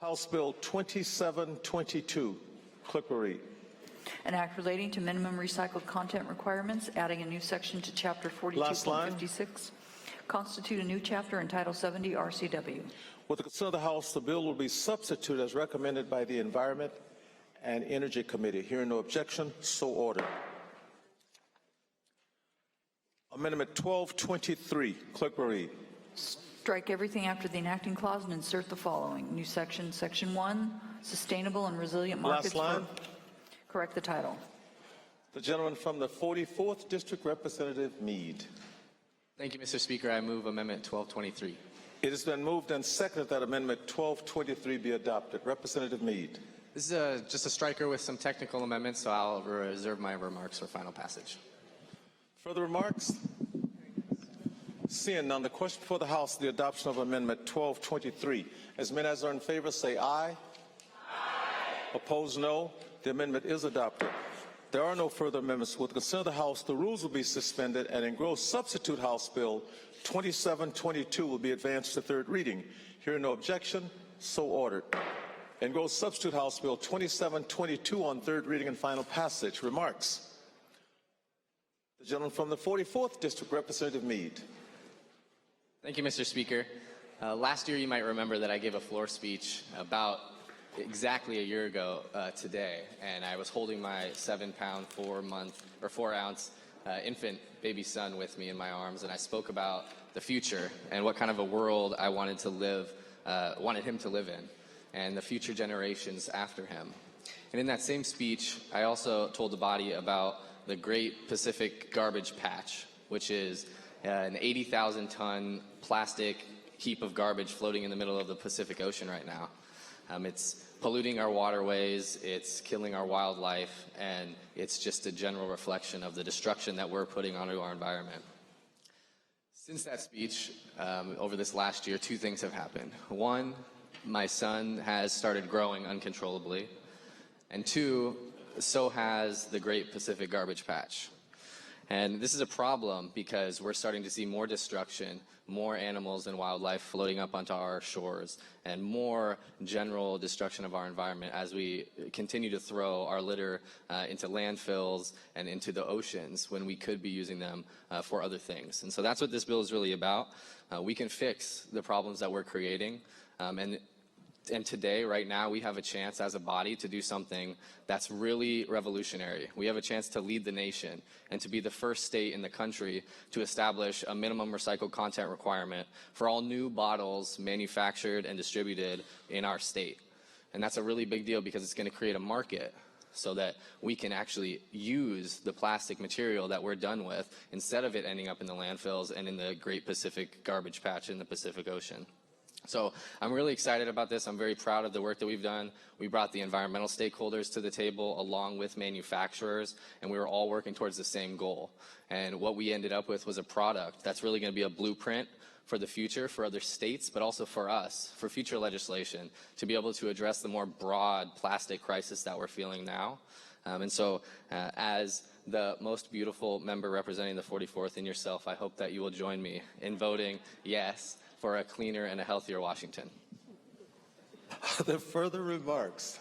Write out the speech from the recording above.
House Bill 2722. Clerk will read. An act relating to minimum recycled content requirements, adding a new section to Chapter 42.56. Constitute a new chapter in Title 70 RCW. With the consent of the House, the bill will be substituted as recommended by the Environment and Energy Committee. Hearing no objection, so ordered. Amendment 1223. Clerk will read. Strike everything after the enacting clause and insert the following. New section, Section 1, Sustainable and Resilient Markets. Last line. Correct the title. The gentleman from the 44th District, Representative Mead. Thank you, Mr. Speaker. I move Amendment 1223. It has been moved and seconded that Amendment 1223 be adopted. Representative Mead. This is just a striker with some technical amendments, so I'll reserve my remarks for final passage. Further remarks? Seeing none, the question before the House is the adoption of Amendment 1223. As many as are in favor say aye. Aye. Opposed, no. The amendment is adopted. There are no further amendments. With the consent of the House, the rules will be suspended and engrossed substitute House Bill 2722 will be advanced to third reading. Hearing no objection, so ordered. Engrossed substitute House Bill 2722 on third reading and final passage. Remarks? The gentleman from the 44th District, Representative Mead. Thank you, Mr. Speaker. Last year, you might remember that I gave a floor speech about exactly a year ago today, and I was holding my 7-pound, 4-ounce infant baby son with me in my arms, and I spoke about the future and what kind of a world I wanted him to live in, and the future generations after him. And in that same speech, I also told the body about the Great Pacific Garbage Patch, which is an 80,000-ton plastic heap of garbage floating in the middle of the Pacific Ocean right now. It's polluting our waterways, it's killing our wildlife, and it's just a general reflection of the destruction that we're putting onto our environment. Since that speech, over this last year, two things have happened. One, my son has started growing uncontrollably, and two, so has the Great Pacific Garbage Patch. And this is a problem because we're starting to see more destruction, more animals and wildlife floating up onto our shores, and more general destruction of our environment as we continue to throw our litter into landfills and into the oceans when we could be using them for other things. And so that's what this bill is really about. We can fix the problems that we're creating, and today, right now, we have a chance as a body to do something that's really revolutionary. We have a chance to lead the nation and to be the first state in the country to establish a minimum recycled content requirement for all new bottles manufactured and distributed in our state. And that's a really big deal because it's going to create a market so that we can actually use the plastic material that we're done with instead of it ending up in the landfills and in the Great Pacific Garbage Patch in the Pacific Ocean. So I'm really excited about this. I'm very proud of the work that we've done. We brought the environmental stakeholders to the table along with manufacturers, and we were all working towards the same goal. And what we ended up with was a product that's really going to be a blueprint for the future, for other states, but also for us, for future legislation, to be able to address the more broad plastic crisis that we're feeling now. As the most beautiful member representing the 44th and yourself, I hope that you will join me in voting yes for a cleaner and a healthier Washington. Are there further remarks?